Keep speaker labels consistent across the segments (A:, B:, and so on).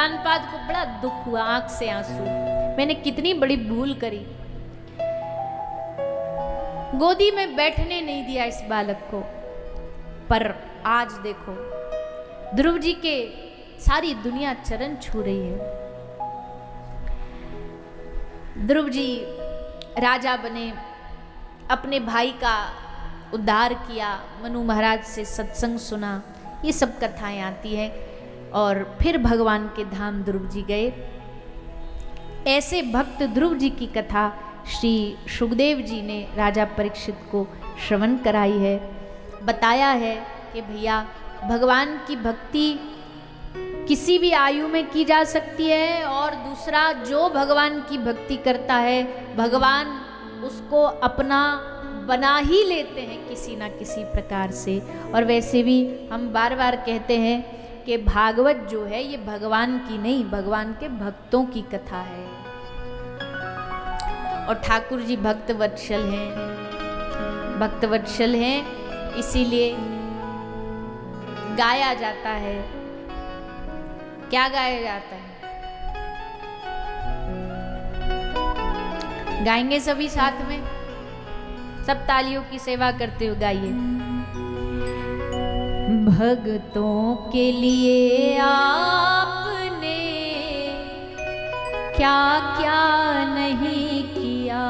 A: ज्ञानपाद को बड़ा दुख हुआ, आंख से आंसू, मैंने कितनी बड़ी भूल करी, गोदी में बैठने नहीं दिया इस बालक को। पर आज देखो ध्रुव जी के सारी दुनिया चरण छू रही है। ध्रुव जी राजा बने, अपने भाई का उद्धार किया, मनु महाराज से सत्संग सुना, ये सब कथाएं आती हैं। और फिर भगवान के धाम ध्रुव जी गए। ऐसे भक्त ध्रुव जी की कथा श्री सुखदेव जी ने राजा परीक्षित को श्रवण कराई है। बताया है कि भैया भगवान की भक्ति किसी भी आयु में की जा सकती है, और दूसरा जो भगवान की भक्ति करता है भगवान उसको अपना बना ही लेते हैं किसी ना किसी प्रकार से। और वैसे भी हम बार बार कहते हैं कि भागवत जो है ये भगवान की नहीं, भगवान के भक्तों की कथा है। और ठाकुर जी भक्त वत्सल हैं, भक्त वत्सल हैं, इसीलिए गाया जाता है। क्या गाया जाता है? गाएंगे सभी साथ में, सब तालियों की सेवा करते हुए गाइए। भक्तों के लिए आपने क्या क्या नहीं किया,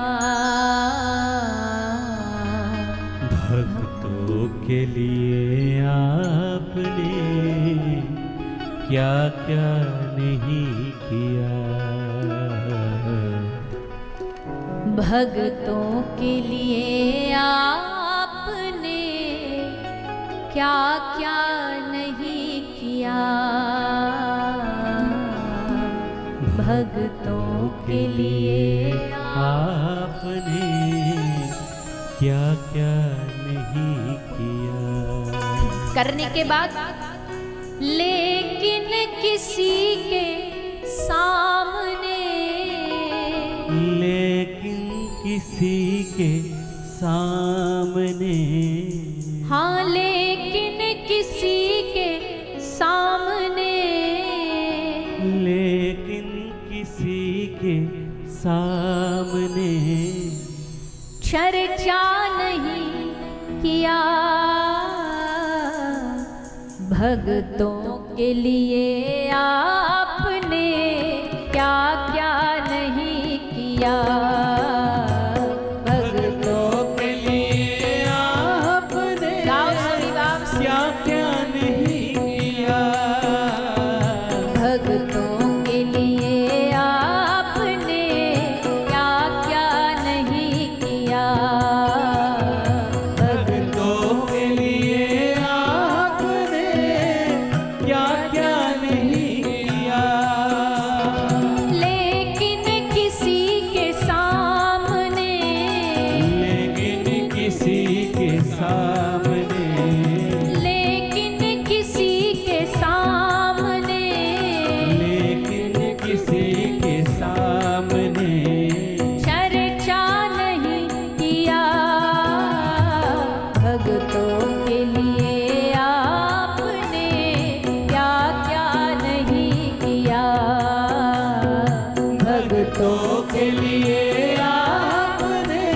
B: भक्तों के लिए आपने क्या क्या नहीं किया,
A: भक्तों के लिए आपने क्या क्या नहीं किया, भक्तों के लिए
B: आपने क्या क्या नहीं किया।
A: करने के बाद लेकिन किसी के सामने,
B: लेकिन किसी के सामने,
A: हाँ लेकिन किसी के सामने,
B: लेकिन किसी के सामने
A: चर्चा नहीं किया, भक्तों के लिए आपने क्या क्या नहीं किया,
B: भक्तों के लिए आपने
A: गाओ सभी गाओ,
B: क्या क्या नहीं किया,
A: भक्तों के लिए आपने क्या क्या नहीं किया,
B: भक्तों के लिए आपने क्या क्या नहीं किया,
A: लेकिन किसी के सामने,
B: लेकिन किसी के सामने,
A: लेकिन किसी के सामने,
B: लेकिन किसी के सामने
A: चर्चा नहीं किया, भक्तों के लिए आपने क्या क्या नहीं किया,
B: भक्तों के लिए आपने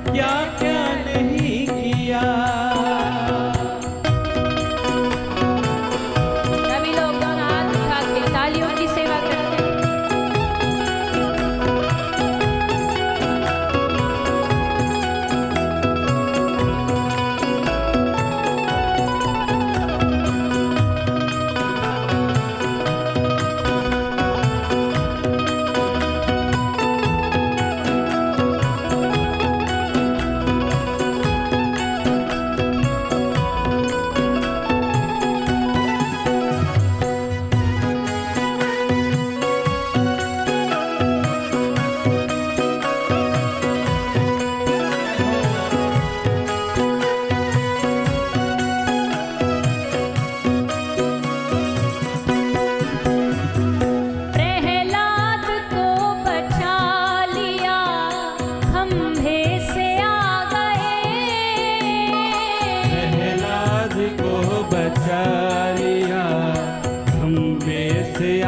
B: क्या क्या नहीं किया।
A: सभी लोग दोनों हाथ उठा के तालियों की सेवा करते हैं।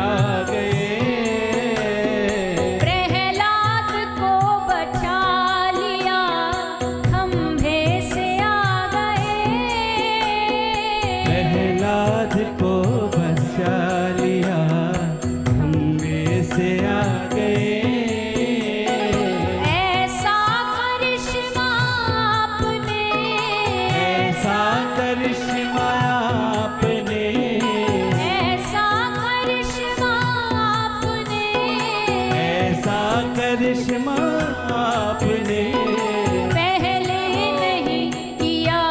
B: आ गए।
A: प्रहलाद को बचा लिया, खंभे से आ गए।
B: प्रहलाद को बचा लिया, खंभे से आ गए।
A: ऐसा करिश्मा आपने,
B: ऐसा करिश्मा आपने,
A: ऐसा करिश्मा आपने,
B: ऐसा करिश्मा आपने
A: पहले नहीं किया।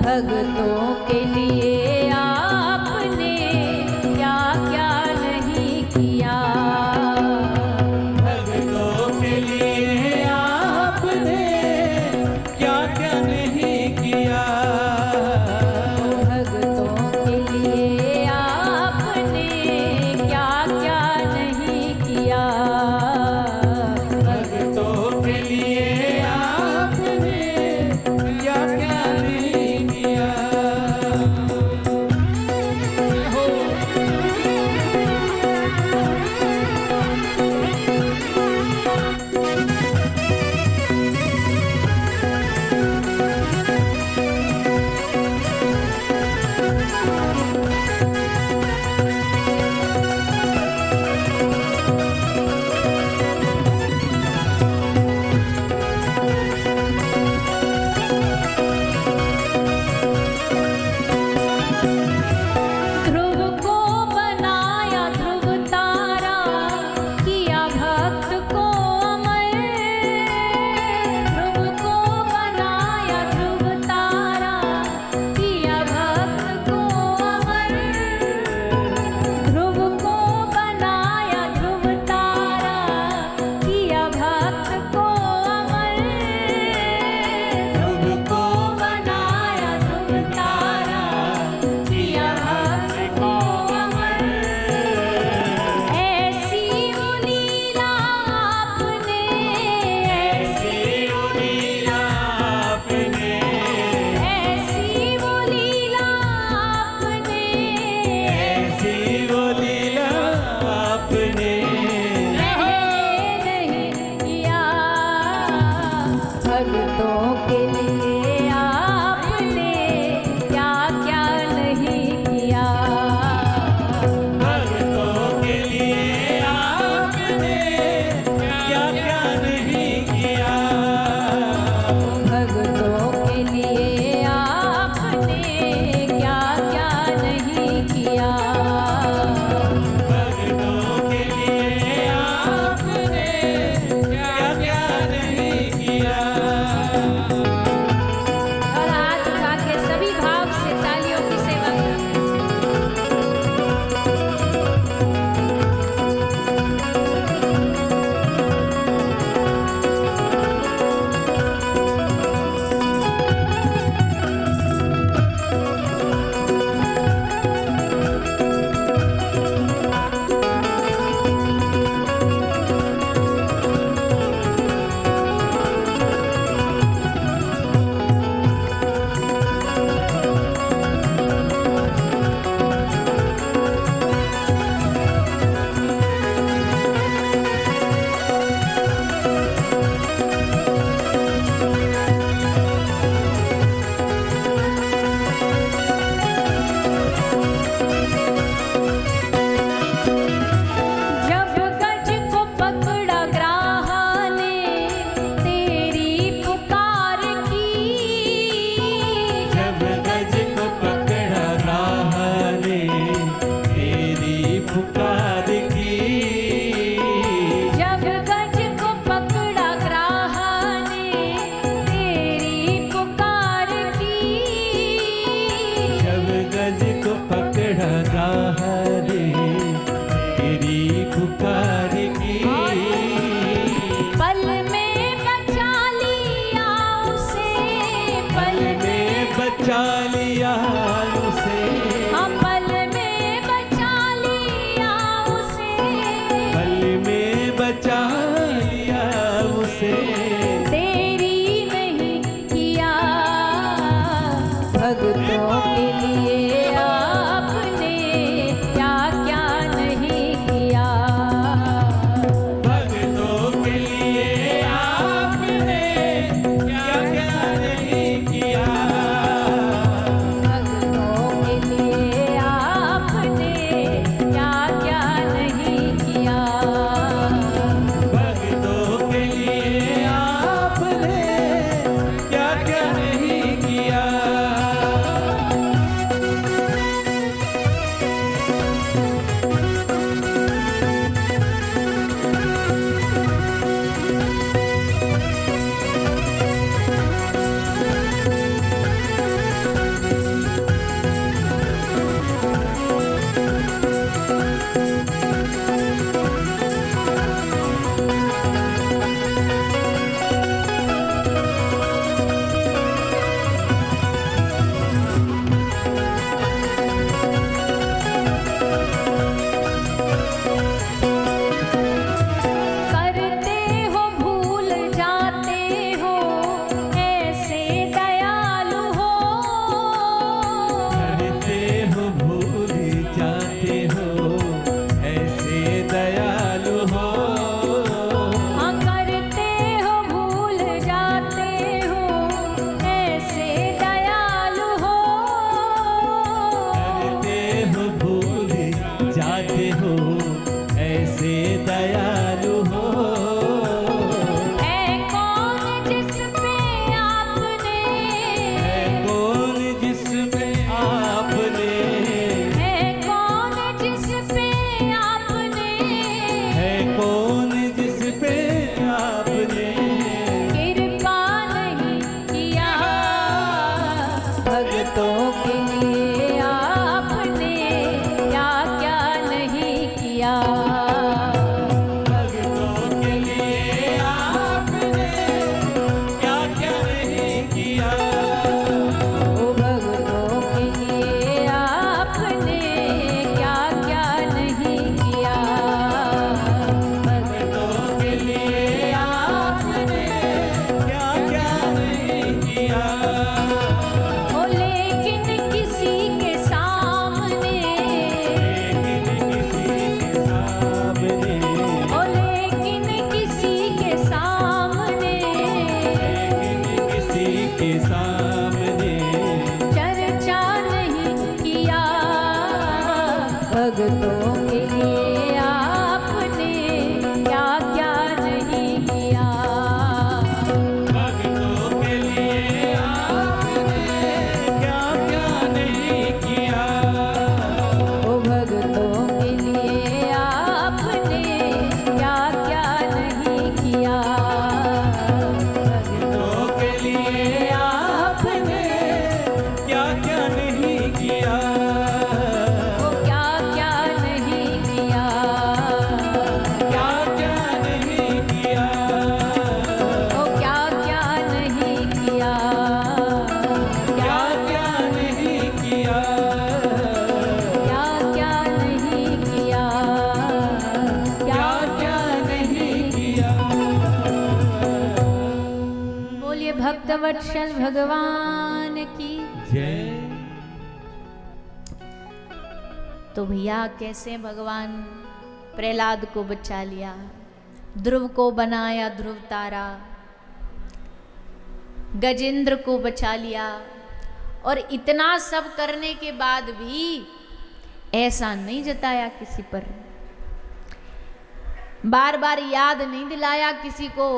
A: भक्तों के लिए आपने क्या क्या नहीं किया।
B: भक्तों के लिए आपने क्या क्या नहीं किया।
A: भक्तों के लिए आपने क्या क्या नहीं किया। भक्तों करते हो भूल जाते हो ऐसे दयालु हो,
B: करते हो भूल जाते हो ऐसे दयालु हो,
A: हाँ करते हो भूल जाते हो ऐसे दयालु हो,
B: करते हो भूल जाते हो ऐसे दयालु हो।
A: है कौन जिस पे आपने,
B: है कौन जिसमें आपने,
A: है कौन जिस पे आपने
B: है कौन जिस पे आपने
A: कृपा नहीं किया, भक्तों के लिए आपने क्या क्या नहीं किया,
B: भक्तों के लिए आपने क्या क्या नहीं किया,
A: ओ भक्तों के लिए आपने क्या क्या नहीं किया,
B: भक्तों के लिए आपने क्या क्या नहीं किया।
A: ओ लेकिन किसी के सामने,
B: लेकिन किसी के सामने,
A: ओ लेकिन किसी के सामने
B: लेकिन किसी के सामने
A: चर्चा नहीं किया, भक्तों के लिए आपने क्या क्या नहीं किया,
B: भक्तों के लिए आपने क्या क्या नहीं किया।
A: ओ भक्तों के लिए आपने क्या क्या नहीं किया,
B: भक्तों के लिए आपने क्या क्या नहीं किया।
A: ओ क्या क्या नहीं किया,
B: क्या क्या नहीं किया।
A: ओ क्या क्या नहीं किया,
B: क्या क्या नहीं किया।
A: क्या क्या नहीं किया,
B: क्या क्या नहीं किया।
A: बोलिए भक्तवत्सल भगवान की।
B: जय।
A: तो भैया कैसे भगवान प्रहलाद को बचा लिया, ध्रुव को बनाया ध्रुव तारा, गजेंद्र को बचा लिया, और इतना सब करने के बाद भी ऐसा नहीं जताया किसी पर, बार बार याद नहीं दिलाया किसी को।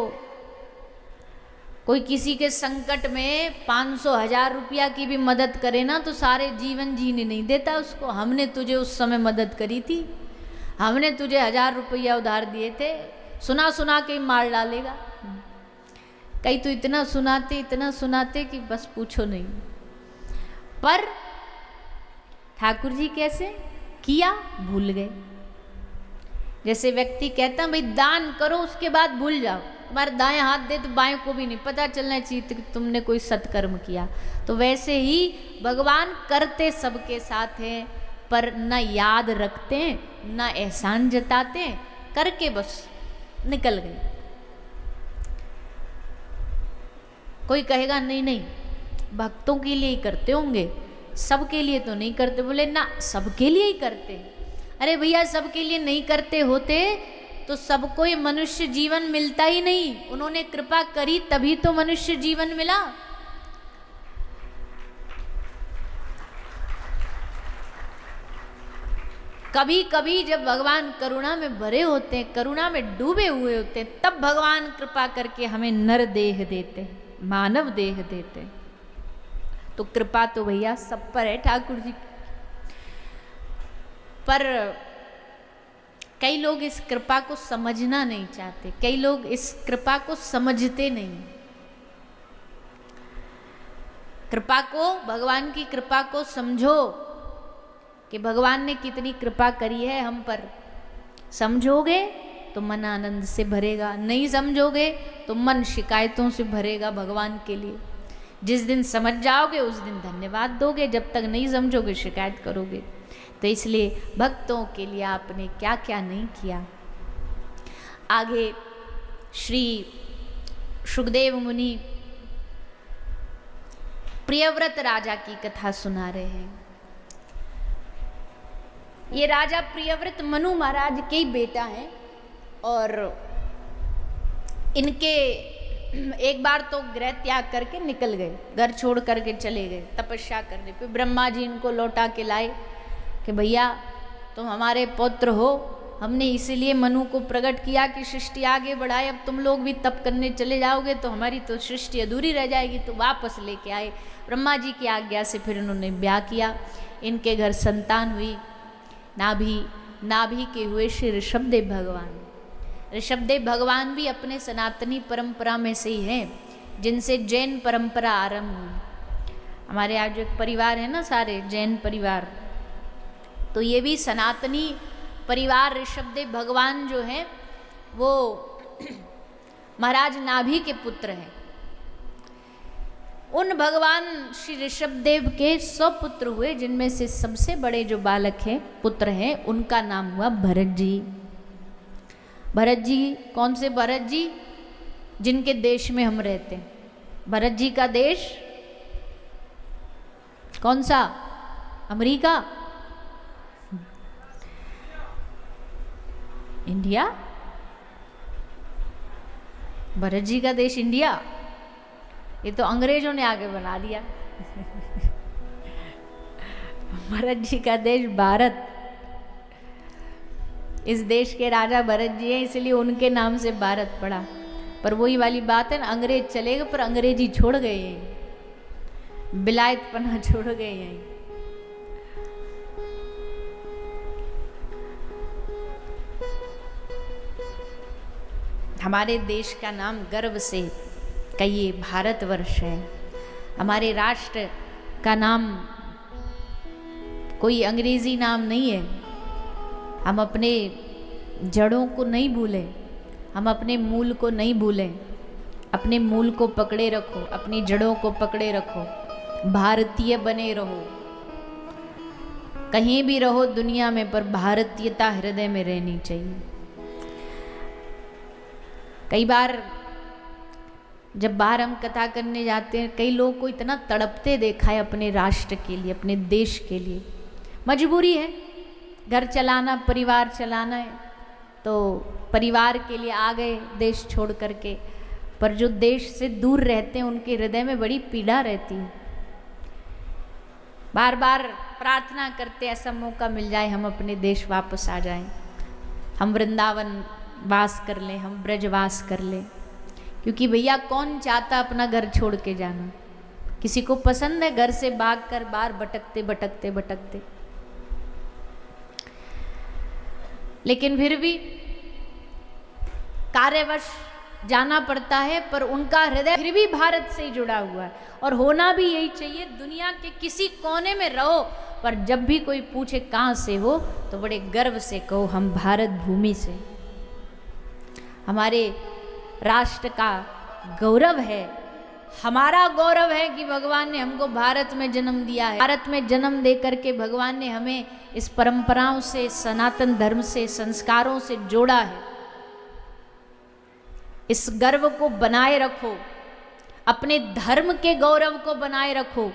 A: कोई किसी के संकट में 500,000 रुपया की भी मदद करे ना तो सारे जीवन जीने नहीं देता उसको। हमने तुझे उस समय मदद करी थी, हमने तुझे 1,000 रुपया उधार दिए थे, सुना सुना के ही मार डालेगा। कई तो इतना सुनाते कि बस पूछो नहीं। पर ठाकुर जी कैसे किया, भूल गए। जैसे व्यक्ति कहता है भाई दान करो उसके बाद भूल जाओ, तुम्हारे दाएं हाथ दे तो बाएं को भी नहीं पता चलना चाहिए कि तुमने कोई सत्कर्म किया। तो वैसे ही भगवान करते सबके साथ हैं, पर न याद रखते न एहसान जताते, करके बस निकल गए। कोई कहेगा नहीं नहीं भक्तों के लिए ही करते होंगे, सबके लिए तो नहीं करते। बोले ना, सबके लिए ही करते। अरे भैया सबके लिए नहीं करते होते तो सबको ये मनुष्य जीवन मिलता ही नहीं। उन्होंने कृपा करी तभी तो मनुष्य जीवन मिला। कभी कभी जब भगवान करुणा में भरे होते हैं, करुणा में डूबे हुए होते हैं, तब भगवान कृपा करके हमें नर देह देते हैं, मानव देह देते हैं। तो कृपा तो भैया सब पर है ठाकुर जी। पर कई लोग इस कृपा को समझना नहीं चाहते, कई लोग इस कृपा को समझते नहीं। कृपा को, भगवान की कृपा को समझो कि भगवान ने कितनी कृपा करी है हम पर। समझोगे तो मन आनंद से भरेगा, नहीं समझोगे तो मन शिकायतों से भरेगा भगवान के लिए। जिस दिन समझ जाओगे उस दिन धन्यवाद दोगे, जब तक नहीं समझोगे शिकायत करोगे। तो इसलिए भक्तों के लिए आपने क्या क्या नहीं किया। आगे श्री सुखदेव मुनि प्रियव्रत राजा की कथा सुना रहे हैं। ये राजा प्रियव्रत मनु महाराज के ही बेटा हैं और इनके एक बार तो गृह त्याग करके निकल गए, घर छोड़ करके चले गए तपस्या करने पे। ब्रह्मा जी इनको लौटा के लाए कि भैया तुम हमारे पुत्र हो, हमने इसीलिए मनु को प्रकट किया कि सृष्टि आगे बढ़ाए, अब तुम लोग भी तप करने चले जाओगे तो हमारी तो सृष्टि अधूरी रह जाएगी, तो वापस लेके आए। ब्रह्मा जी की आज्ञा से फिर इन्होंने ब्याह किया, इनके घर संतान हुई। नाभि के हुए श्री ऋषभदेव भगवान। ऋषभदेव भगवान भी अपने सनातनी परंपरा में से ही हैं, जिनसे जैन परंपरा आरंभ हुई। हमारे यहाँ जो एक परिवार है ना, सारे जैन परिवार, तो ये भी सनातनी परिवार ऋषभदेव भगवान जो हैं वो महाराज नाभि के पुत्र हैं। उन भगवान श्री ऋषभदेव के 100 पुत्र हुए, जिनमें से सबसे बड़े जो बालक हैं, पुत्र हैं, उनका नाम हुआ भरत जी। भरत जी कौन से भरत जी? जिनके देश में हम रहते हैं। भरत जी का देश कौन सा? अमेरिका? इंडिया? भरत जी का देश इंडिया? ये तो अंग्रेजों ने आगे बना दिया। भरत जी का देश भारत। इस देश के राजा भरत जी हैं, इसलिए उनके नाम से भारत पड़ा। पर वही वाली बात है ना, अंग्रेज चले गए पर अंग्रेजी छोड़ गए हैं, बिलायतपना छोड़ गए हैं। हमारे देश का नाम गर्व से कहिए भारतवर्ष है। हमारे राष्ट्र का नाम कोई अंग्रेजी नाम नहीं है। हम अपने जड़ों को नहीं भूलें, हम अपने मूल को नहीं भूलें। अपने मूल को पकड़े रखो, अपनी जड़ों को पकड़े रखो, भारतीय बने रहो। कहीं भी रहो दुनिया में, पर भारतीयता हृदय में रहनी चाहिए। कई बार जब बाहर हम कथा करने जाते हैं, कई लोग को इतना तड़पते देखा है अपने राष्ट्र के लिए, अपने देश के लिए। मजबूरी है, घर चलाना, परिवार चलाना है, तो परिवार के लिए आ गए देश छोड़ करके। पर जो देश से दूर रहते हैं उनके हृदय में बड़ी पीड़ा रहती है। बार बार प्रार्थना करते ऐसा मौका मिल जाए हम अपने देश वापस आ जाएं, हम वृंदावन वास कर लें, हम ब्रजवास कर लें। क्योंकि भैया कौन चाहता अपना घर छोड़ के जाना? किसी को पसंद है घर से भागकर बाहर भटकते भटकते भटकते? लेकिन फिर भी कार्यवश जाना पड़ता है, पर उनका हृदय फिर भी भारत से जुड़ा हुआ है। और होना भी यही चाहिए। दुनिया के किसी कोने में रहो, पर जब भी कोई पूछे कहाँ से हो, तो बड़े गर्व से कहो हम भारत भूमि से। हमारे राष्ट्र का गौरव है, हमारा गौरव है कि भगवान ने हमको भारत में जन्म दिया है। भारत में जन्म दे करके भगवान ने हमें इस परंपराओं से, सनातन धर्म से, संस्कारों से जोड़ा है। इस गर्व को बनाए रखो, अपने धर्म के गौरव को बनाए रखो।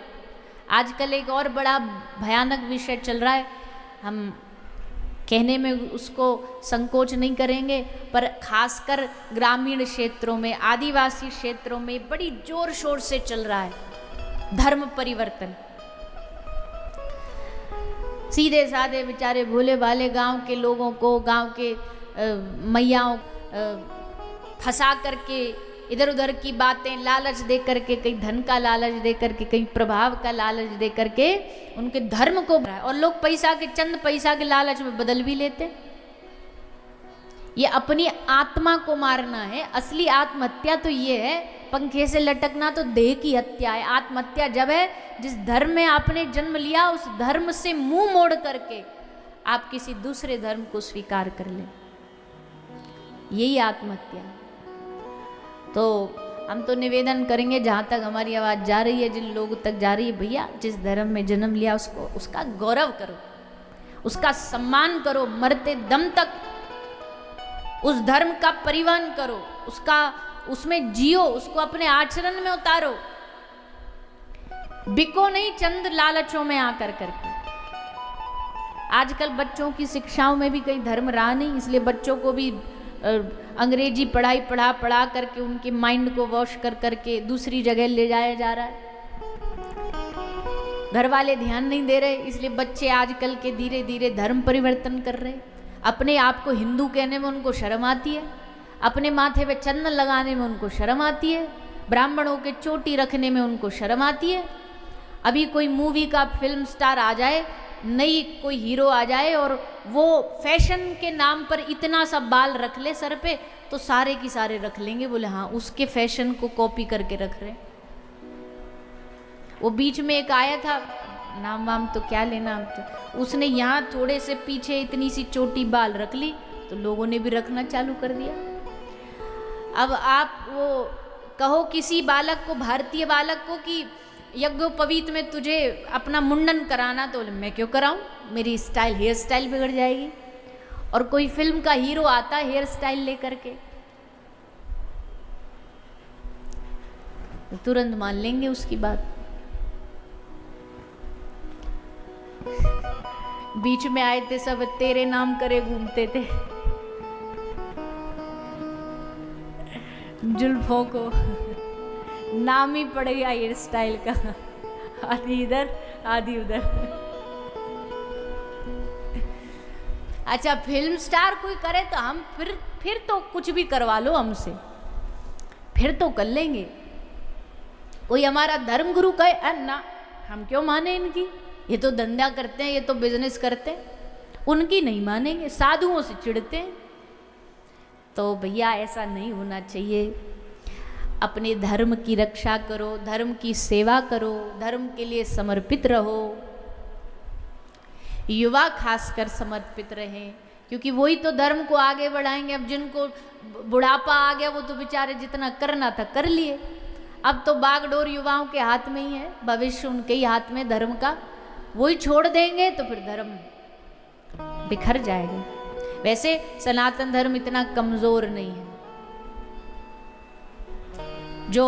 A: आजकल एक और बड़ा भयानक विषय चल रहा है, हम कहने में उसको संकोच नहीं करेंगे, पर खासकर ग्रामीण क्षेत्रों में, आदिवासी क्षेत्रों में बड़ी जोर शोर से चल रहा है धर्म परिवर्तन। सीधे साधे बेचारे भोले भाले गांव के लोगों को, गांव के मैयाओं फंसा करके इधर उधर की बातें लालच दे करके, कहीं धन का लालच दे करके, कहीं प्रभाव का लालच दे करके उनके धर्म को, और लोग पैसा के, चंद पैसा के लालच में बदल भी लेते। ये अपनी आत्मा को मारना है। असली आत्महत्या तो ये है, पंखे से लटकना तो देह की हत्या है। आत्महत्या जब है जिस धर्म में आपने जन्म लिया, उस धर्म से मुंह मोड़ करके आप किसी दूसरे धर्म को स्वीकार कर लें, यही आत्महत्या है। तो हम तो निवेदन करेंगे, जहाँ तक हमारी आवाज़ जा रही है, जिन लोगों तक जा रही है, भैया जिस धर्म में जन्म लिया उसको, उसका गौरव करो, उसका सम्मान करो, मरते दम तक उस धर्म का परिवहन करो, उसमें जियो, उसको अपने आचरण में उतारो। बिको नहीं चंद लालचों में आकर करके। आजकल बच्चों की शिक्षाओं में भी कई धर्म रहा नहीं, इसलिए बच्चों को भी अंग्रेजी पढ़ाई पढ़ा करके उनके माइंड को वॉश कर करके दूसरी जगह ले जाया जा रहा है। घर वाले ध्यान नहीं दे रहे, इसलिए बच्चे आजकल के धीरे धीरे धर्म परिवर्तन कर रहे। अपने आप को हिंदू कहने में उनको शर्म आती है, अपने माथे पे चंदन लगाने में उनको शर्म आती है, ब्राह्मणों के चोटी रखने में उनको शर्म आती है। अभी कोई मूवी का फिल्म स्टार आ जाए, नई कोई हीरो आ जाए और वो फैशन के नाम पर इतना सा बाल रख ले सर पे, तो सारे की सारे रख लेंगे, बोले हाँ उसके फैशन को कॉपी करके रख रहे। वो बीच में एक आया था, नाम वाम तो क्या लेना, तो उसने यहाँ थोड़े से पीछे इतनी सी चोटी बाल रख ली, तो लोगों ने भी रखना चालू कर दिया। अब आप वो कहो किसी बालक को, भारतीय बालक को कि यज्ञोपवीत में तुझे अपना मुंडन कराना, तो मैं क्यों कराऊं, मेरी स्टाइल, हेयर स्टाइल बिगड़ जाएगी। और कोई फिल्म का हीरो आता है हेयर स्टाइल लेकर के, तुरंत मान लेंगे उसकी बात। बीच में आए थे सब तेरे नाम करे घूमते थे, जुल्फों को नाम ही पड़ गया हेयर स्टाइल का, आधी इधर आधी उधर। अच्छा फिल्म स्टार कोई करे तो हम फिर तो कुछ भी करवा लो हमसे, फिर तो कर लेंगे। कोई हमारा धर्म गुरु कहे अन्ना, हम क्यों माने इनकी, ये तो धंधा करते हैं, ये तो बिजनेस करते हैं, उनकी नहीं मानेंगे। साधुओं से चिढ़ते हैं। तो भैया ऐसा नहीं होना चाहिए। अपने धर्म की रक्षा करो, धर्म की सेवा करो, धर्म के लिए समर्पित रहो। युवा खासकर समर्पित रहें, क्योंकि वही तो धर्म को आगे बढ़ाएंगे। अब जिनको बुढ़ापा आ गया वो तो बेचारे जितना करना था कर लिए। अब तो बागडोर युवाओं के हाथ में ही है, भविष्य उनके ही हाथ में धर्म का। वही छोड़ देंगे तो फिर धर्म बिखर जाएगा। वैसे सनातन धर्म इतना कमजोर नहीं है, जो